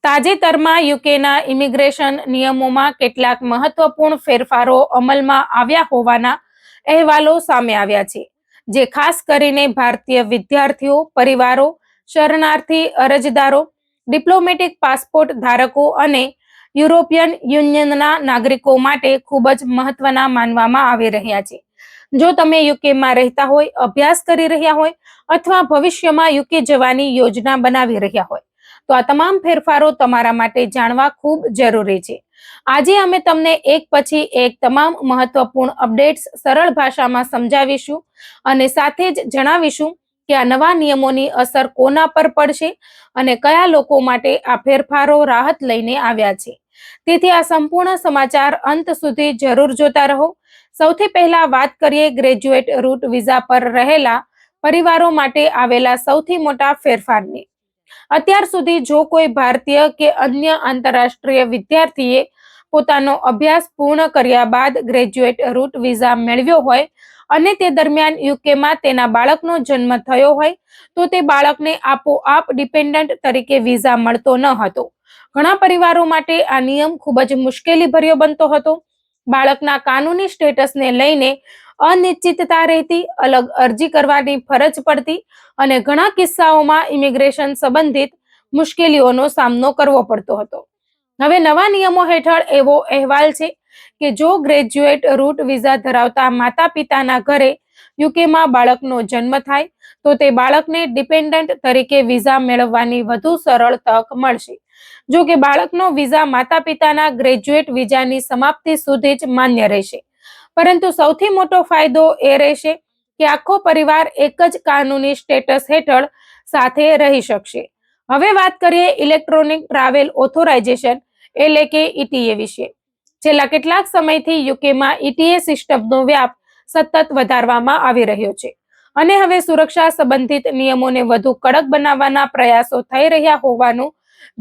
તાજેતરમાં યુકેના ઇમિગ્રેશન નિયમોમાં કેટલાક મહત્વપૂર્ણ ફેરફારો અમલમાં આવ્યા હોવાના અહેવાલો સામે આવ્યા છે, જે ખાસ કરીને ભારતીય વિદ્યાર્થીઓ, પરિવારો, શરણાર્થી અરજદારો, ડિપ્લોમેટિક પાસપોર્ટ ધારકો અને યુરોપિયન યુનિયનના નાગરિકો માટે ખૂબ જ મહત્વના માનવામાં આવી રહ્યા છે. જો તમે યુકેમાં રહેતા હોય, અભ્યાસ કરી રહ્યા હોય અથવા ભવિષ્યમાં યુકે જવાની યોજના બનાવી રહ્યા હોય, તો આ તમામ ફેરફારો તમારા માટે જાણવા ખૂબ જરૂરી છે. આજે અમે તમને એક પછી એક તમામ મહત્વપૂર્ણ અપડેટ્સ સરળ ભાષામાં સમજાવીશું અને સાથે જ જણાવીશું કે આ નવા નિયમોની અસર કોના પર પડશે અને કયા લોકો માટે આ ફેરફારો રાહત લઈને આવ્યા છે. તેથી આ સંપૂર્ણ સમાચાર અંત સુધી જરૂર જોતા રહો. સૌથી પહેલા વાત કરીએ ગ્રેજ્યુએટ રૂટ વિઝા પર રહેલા પરિવારો માટે આવેલા સૌથી મોટા ફેરફારની. અત્યાર સુધી જો કોઈ ભારતીય કે અન્ય આંતરરાષ્ટ્રીય વિદ્યાર્થીએ પોતાનો અભ્યાસ પૂર્ણ કર્યા બાદ ગ્રેજ્યુએટ રૂટ વિઝા મેળવ્યો હોય અને તે દરમિયાન યુકેમાં તેના બાળકનો જન્મ થયો હોય, તો તે બાળકને આપોઆપ ડિપેન્ડન્ટ તરીકે વિઝા મળતો ન હતો. ઘણા પરિવારો માટે આ નિયમ ખૂબ જ મુશ્કેલીભર્યો બનતો હતો. બાળકના કાનૂની સ્ટેટસને લઈને અનિશ્ચિતતા રહેતી, અલગ અરજી કરવાની ફરજ પડતી અને ઘણા કિસ્સાઓમાં ઇમિગ્રેશન સંબંધિત મુશ્કેલીઓનો સામનો કરવો પડતો હતો. હવે નવા નિયમો હેઠળ એવો અહેવાલ છે કે જો ગ્રેજ્યુએટ રૂટ વિઝા ધરાવતા માતા પિતાના ઘરે યુકેમાં બાળકનો જન્મ થાય, તો તે બાળકને ડિપેન્ડન્ટ તરીકે વિઝા મેળવવાની વધુ સરળ તક મળશે. જો કે બાળકનો વિઝા માતા પિતાના ગ્રેજ્યુએટ વિઝાની સમાપ્તિ સુધી જ માન્ય રહેશે. પરંતુ સૌથી મોટો ફાયદો એ રહેશે કે આખો પરિવાર એક જ કાનૂની સ્ટેટસ હેઠળ સાથે રહી શકશે. હવે વાત કરીએ ઇલેક્ટ્રોનિક ટ્રાવેલ ઓથોરાઇઝેશન એટલે કે ETA વિશે. છેલ્લા કેટલાક સમયથી યુકેમાં ETA સિસ્ટમનો વ્યાપ સતત વધારવામાં આવી રહ્યો છે અને હવે સુરક્ષા સંબંધિત નિયમોને વધુ કડક બનાવવાના પ્રયાસો થઈ રહ્યા હોવાનું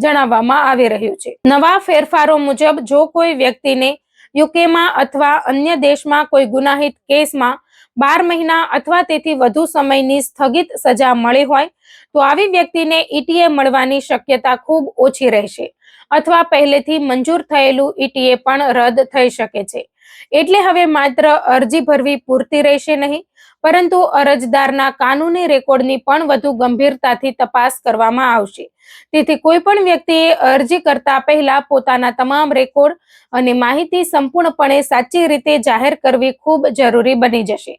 જણાવવામાં આવી રહ્યું છે. નવા ફેરફારો મુજબ જો કોઈ વ્યક્તિને યુકેમાં અથવા અન્ય દેશમાં કોઈ ગુનાહિત કેસમાં 12 મહિના અથવા તેથી વધુ સમયની સ્થગિત સજા મળી હોય, તો આવી વ્યક્તિને ETA મળવાની શક્યતા ખૂબ ઓછી રહેશે અથવા પહેલેથી મંજૂર થયેલું ETA પણ રદ થઈ શકે છે. એટલે હવે માત્ર અરજી ભરવી પૂરતી રહેશે નહીં, પરંતુ અરજદારના કાનૂની રેકોર્ડની પણ વધુ ગંભીરતાથી તપાસ કરવામાં આવશે. તેથી કોઈ પણ વ્યક્તિએ અરજી કરતા પહેલા પોતાના તમામ રેકોર્ડ અને માહિતી સંપૂર્ણપણે સાચી રીતે જાહેર કરવી ખૂબ જરૂરી બની જશે.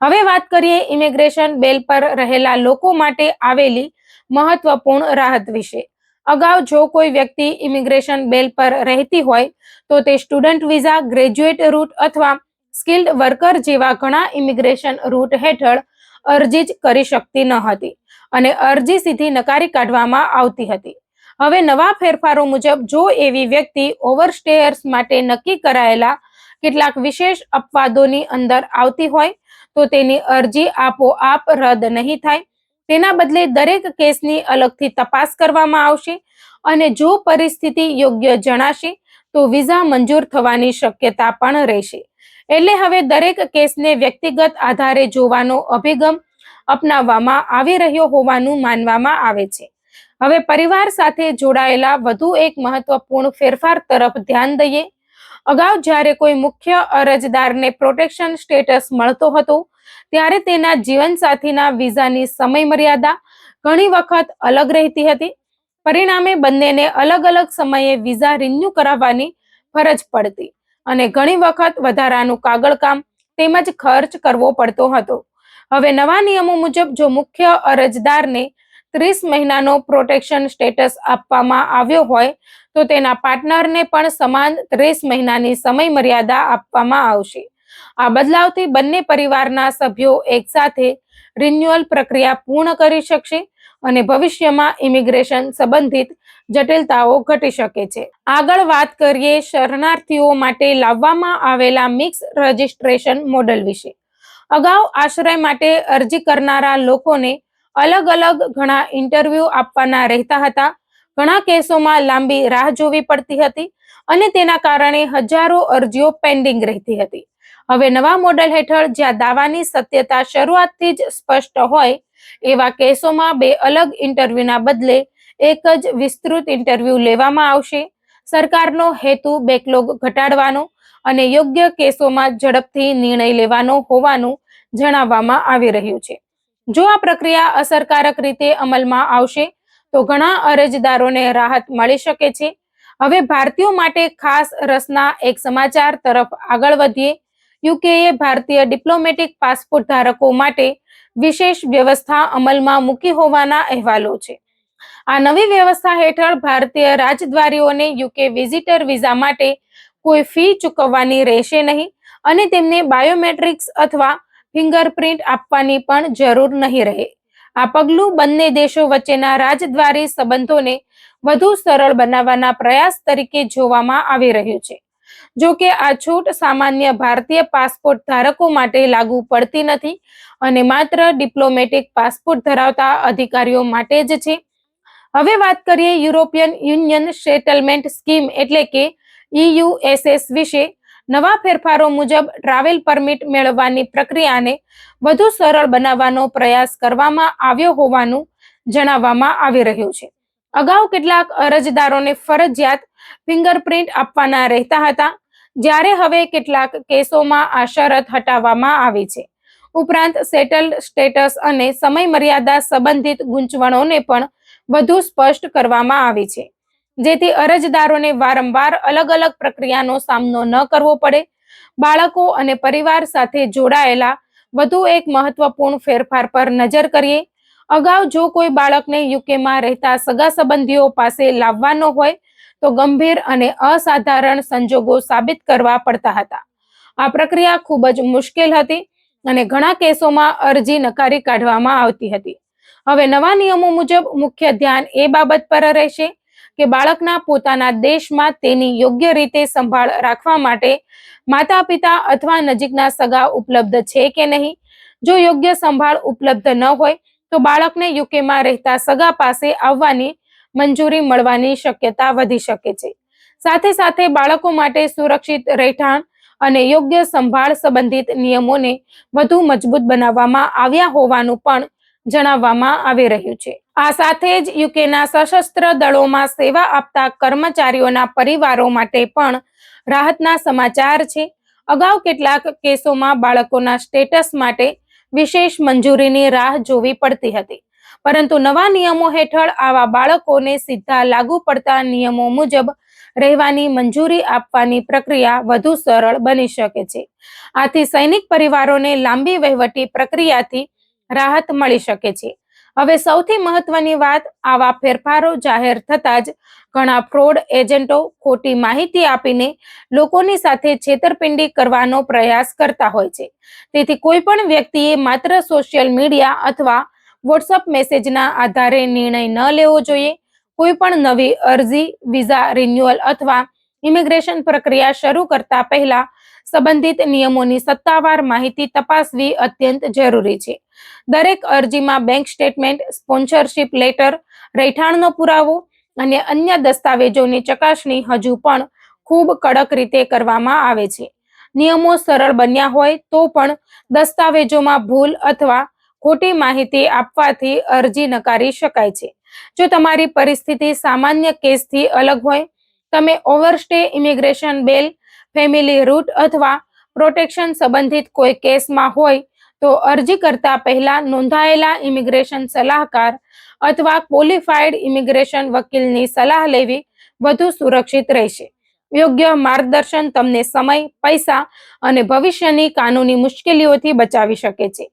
હવે વાત કરીએ ઇમિગ્રેશન બેલ પર રહેલા લોકો માટે આવેલી મહત્વપૂર્ણ રાહત વિશે. અગાઉ જો કોઈ વ્યક્તિ ઇમિગ્રેશન બેલ પર રહેતી હોય, તો તે સ્ટુડન્ટ વિઝા, ગ્રેજ્યુએટ રૂટ અથવા સ્કિલ્ડ વર્કર જેવા ઘણા ઇમિગ્રેશન રૂટ હેઠળ અરજી જ કરી શકતી ન હતી અને અરજી સીધી નકારી કાઢવામાં આવતી હતી. હવે નવા ફેરફારો મુજબ જો એવી વ્યક્તિ ઓવરસ્ટેયર્સ માટે નક્કી કરાયેલા કેટલાક વિશેષ અપવાદોની અંદર આવતી હોય, તો તેની અરજી આપોઆપ રદ નહીં થાય. તેના બદલે દરેક કેસની અલગથી તપાસ કરવામાં આવશે અને જો પરિસ્થિતિ યોગ્ય જણાશે તો વિઝા મંજૂર થવાની શક્યતા પણ રહેશે. એટલે હવે દરેક કેસને વ્યક્તિગત આધારે જોવાનો અભિગમ અપનાવવામાં આવી રહ્યો હોવાનું માનવામાં આવે છે. હવે પરિવાર સાથે જોડાયેલા વધુ એક મહત્વપૂર્ણ ફેરફાર તરફ ધ્યાન દઈએ. અગાઉ જ્યારે કોઈ મુખ્ય અરજદારને પ્રોટેક્શન સ્ટેટસ મળતો હતો, ત્યારે તેના જીવનસાથીના વિઝાની સમયમર્યાદા ઘણી વખત અલગ રહેતી હતી. પરિણામે બંનેને અલગ અલગ સમયે વિઝા રિન્યુ કરાવવાની ફરજ પડતી અને ઘણી વખત વધારાનું કાગળકામ તેમજ ખર્ચ કરવો પડતો હતો. હવે નવા નિયમો મુજબ જો મુખ્ય અરજદારને 30 મહિનાનો પ્રોટેક્શન સ્ટેટસ આપવામાં આવ્યો હોય, તો તેના પાર્ટનરને પણ સમાન 30 મહિનાની સમયમર્યાદા આપવામાં આવશે. આ બદલાવથી બંને પરિવારના સભ્યો એકસાથે રિન્યુઅલ પ્રક્રિયા પૂર્ણ કરી શકશે અને ભવિષ્યમાં ઇમિગ્રેશન સંબંધિત જટિલતાઓ ઘટી શકે છે. આગળ વાત કરીએ શરણાર્થીઓ માટે લાવવામાં આવેલા મિક્સ રજિસ્ટ્રેશન મોડેલ વિશે. અગાઉ આશ્રય માટે અરજી કરનારા લોકોને અલગ અલગ ઘણા ઇન્ટરવ્યૂ આપવાના રહેતા હતા. ઘણા કેસોમાં લાંબી રાહ જોવી પડતી હતી અને તેના કારણે હજારો અરજીઓ પેન્ડિંગ રહેતી હતી. હવે નવા મોડેલ હેઠળ જ્યાં દાવાની સત્યતા શરૂઆતથી જ સ્પષ્ટ હોય, એવા કેસોમાં 2 અલગ ઇન્ટરવ્યુના બદલે એક જ વિસ્તૃત ઇન્ટરવ્યૂ લેવામાં આવશે. સરકારનો હેતુ બેકલોગ ઘટાડવાનો અને યોગ્ય કેસોમાં ઝડપથી નિર્ણય લેવાનો હોવાનું જણાવવામાં આવી રહ્યું છે. જો આ પ્રક્રિયા અસરકારક રીતે અમલમાં આવશે તો ઘણા અરજદારોને રાહત મળી શકે છે. હવે ભારતીયો માટે ખાસ રસના એક સમાચાર તરફ આગળ વધીએ. યુકેએ ભારતીય ડિપ્લોમેટિક પાસપોર્ટ ધારકો માટે વિશેષ વ્યવસ્થા અમલમાં મૂકી હોવાના અહેવાલો છે. આ નવી વ્યવસ્થા હેઠળ ભારતીય રાજદ્વારીઓને યુકે વિઝિટર વિઝા માટે કોઈ ફી ચૂકવવાની રહેશે નહીં અને તેમને બાયોમેટ્રિક્સ અથવા ફિંગરપ્રિન્ટ આપવાની પણ જરૂર નહીં રહે. આ પગલું બંને દેશો વચ્ચેના રાજદ્વારી સંબંધોને વધુ સરળ બનાવવાના પ્રયાસ તરીકે જોવામાં આવી રહ્યું છે. જો કે આ છૂટ સામાન્ય ભારતીય પાસપોર્ટ ધારકો માટે લાગુ પડતી નથી અને માત્ર ડિપ્લોમેટિક પાસપોર્ટ ધરાવતા અધિકારીઓ માટે જ છે. હવે વાત કરીએ યુરોપિયન યુનિયન સેટલમેન્ટ સ્કીમ એટલે કે EUSS વિશે. નવા ફેરફારો મુજબ ટ્રાવેલ પરમિટ મેળવવાની પ્રક્રિયાને વધુ સરળ બનાવવાનો પ્રયાસ કરવામાં આવ્યો હોવાનું જણાવવામાં આવી રહ્યું છે. અગાઉ કેટલાક અરજદારોને ફરજિયાત ફિંગરપ્રિન્ટ આપવાના રહેતા હતા, જ્યારે હવે કેટલાક કેસોમાં આ શરત હટાવવામાં આવી છે. ઉપરાંત સેટલડ સ્ટેટસ અને સમય મર્યાદા સંબંધિત ગૂંચવણોને પણ વધુ સ્પષ્ટ કરવામાં આવી છે, જેથી અરજદારોને વારંવાર અલગ અલગ પ્રક્રિયાનો સામનો ન કરવો પડે. બાળકો અને પરિવાર સાથે જોડાયેલા વધુ એક મહત્વપૂર્ણ ફેરફાર પર નજર કરીએ. અગાઉ જો કોઈ બાળકને યુકેમાં રહેતા સગા સંબંધીઓ પાસે લાવવાનો હોય તો ગંભીર અને અસાધારણ સંજોગો સાબિત કરવા પડતા હતા. આ પ્રક્રિયા ખૂબ જ મુશ્કેલ હતી અને ઘણા કેસોમાં અરજી નકારી કાઢવામાં આવતી હતી. હવે નવા નિયમો મુજબ મુખ્ય ધ્યાન એ બાબત પર રહેશે કે બાળકના પોતાના દેશમાં તેની યોગ્ય રીતે સંભાળ રાખવા માટે માતા પિતા અથવા નજીકના સગા ઉપલબ્ધ છે કે નહીં. જો યોગ્ય સંભાળ ઉપલબ્ધ ન હોય તો બાળકને યુકેમાં રહેતા સગા પાસે આવવાની મંજૂરી મળવાની શક્યતા વધી શકે છે. સાથે સાથે બાળકો માટે સુરક્ષિત રહેઠાણ અને યોગ્ય સંભાળ સંબંધિત નિયમોને વધુ મજબૂત બનાવવામાં આવ્યા હોવાનું પણ જણાવવામાં આવી રહ્યું છે. આ સાથે જ યુકેના સશસ્ત્ર દળોમાં સેવા આપતા કર્મચારીઓના પરિવારો માટે પણ રાહતના સમાચાર છે. અગાઉ કેટલાક કેસોમાં બાળકોના સ્ટેટસ માટે વિશેષ મંજૂરીની રાહ જોવી પડતી હતી, પરંતુ નવા નિયમો હેઠળ આવા બાળકોને સીધા લાગુ પડતા નિયમો મુજબ રહેવાની મંજૂરી આપવાની પ્રક્રિયા વધુ સરળ બની શકે છે. આથી સૈનિક પરિવારોને લાંબી વહીવટી પ્રક્રિયાથી રાહત મળી શકે છે. હવે સૌથી મહત્વની વાત, આવા ફેરફારો જાહેર થતાં જ ઘણા ફ્રોડ એજન્ટો ખોટી માહિતી આપીને લોકોની સાથે છેતરપિંડી કરવાનો પ્રયાસ કરતા હોય છે. તેથી કોઈ પણ વ્યક્તિએ માત્ર સોશિયલ મીડિયા અથવા વોટ્સઅપ મેસેજના આધારે નિર્ણય ન લેવો જોઈએ. કોઈ પણ નવી અરજી, વિઝા રિન્યુઅલ અથવા ઇમિગ્રેશન પ્રક્રિયા શરૂ કરતા પહેલા સંબંધિત નિયમોની સત્તાવાર માહિતી તપાસવી અત્યંત જરૂરી છે. દરેક અરજીમાં બેંક સ્ટેટમેન્ટ, સ્પોન્સરશિપ લેટર, રહેઠાણનો પુરાવો અને અન્ય દસ્તાવેજોની ચકાસણી હજુ પણ ખૂબ કડક રીતે કરવામાં આવે છે. નિયમો સરળ બન્યા હોય તો પણ દસ્તાવેજોમાં ભૂલ અથવા ખોટી માહિતી આપવાથી અરજી નકારી શકાય છે. જો તમારી પરિસ્થિતિ સામાન્ય કેસથી અલગ હોય, તમે ઓવરસ્ટે, ઇમિગ્રેશન બેલ, ફેમિલી રૂટ અથવા પ્રોટેક્શન સંબંધિત કોઈ કેસમાં હોય તો અરજી કરતા પહેલા નોંધાયેલા ઇમિગ્રેશન સલાહકાર અથવા ક્વોલિફાઈડ ઇમિગ્રેશન વકીલની સલાહ લેવી વધુ સુરક્ષિત રહેશે. યોગ્ય માર્ગદર્શન તમને સમય, પૈસા અને ભવિષ્યની કાનૂની મુશ્કેલીઓથી બચાવી શકે છે.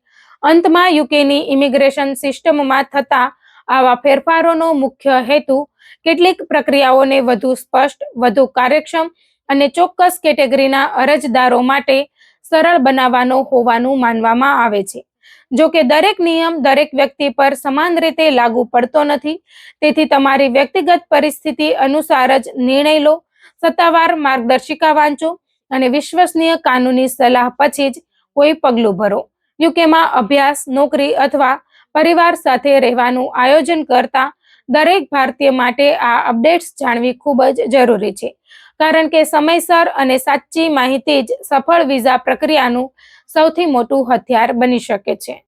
અંતમાં યુકેની ઇમિગ્રેશન સિસ્ટમમાં થતા આવા ફેરફારોનો મુખ્ય હેતુ કેટલીક પ્રક્રિયાઓને વધુ સ્પષ્ટ, વધુ કાર્યક્ષમ અને ચોક્કસ કેટેગરીના અરજદારો માટે સરળ બનાવવાનો હોવાનું માનવામાં આવે છે. જો કે દરેક નિયમ દરેક વ્યક્તિ પર સમાન રીતે લાગુ પડતો નથી, તેથી તમારી વ્યક્તિગત પરિસ્થિતિ અનુસાર જ નિર્ણય લો. સત્તાવાર માર્ગદર્શિકા વાંચો અને વિશ્વસનીય કાનૂની સલાહ પછી જ કોઈ પગલું ભરો. યુકેમાં અભ્યાસ, નોકરી અથવા પરિવાર સાથે રહેવાનું આયોજન કરતા દરેક ભારતીય માટે આ અપડેટ્સ જાણવી ખૂબ જ જરૂરી છે, કારણ કે સમયસર અને સાચી માહિતી જ સફળ વિઝા પ્રક્રિયાનું સૌથી મોટું હથિયાર બની શકે છે.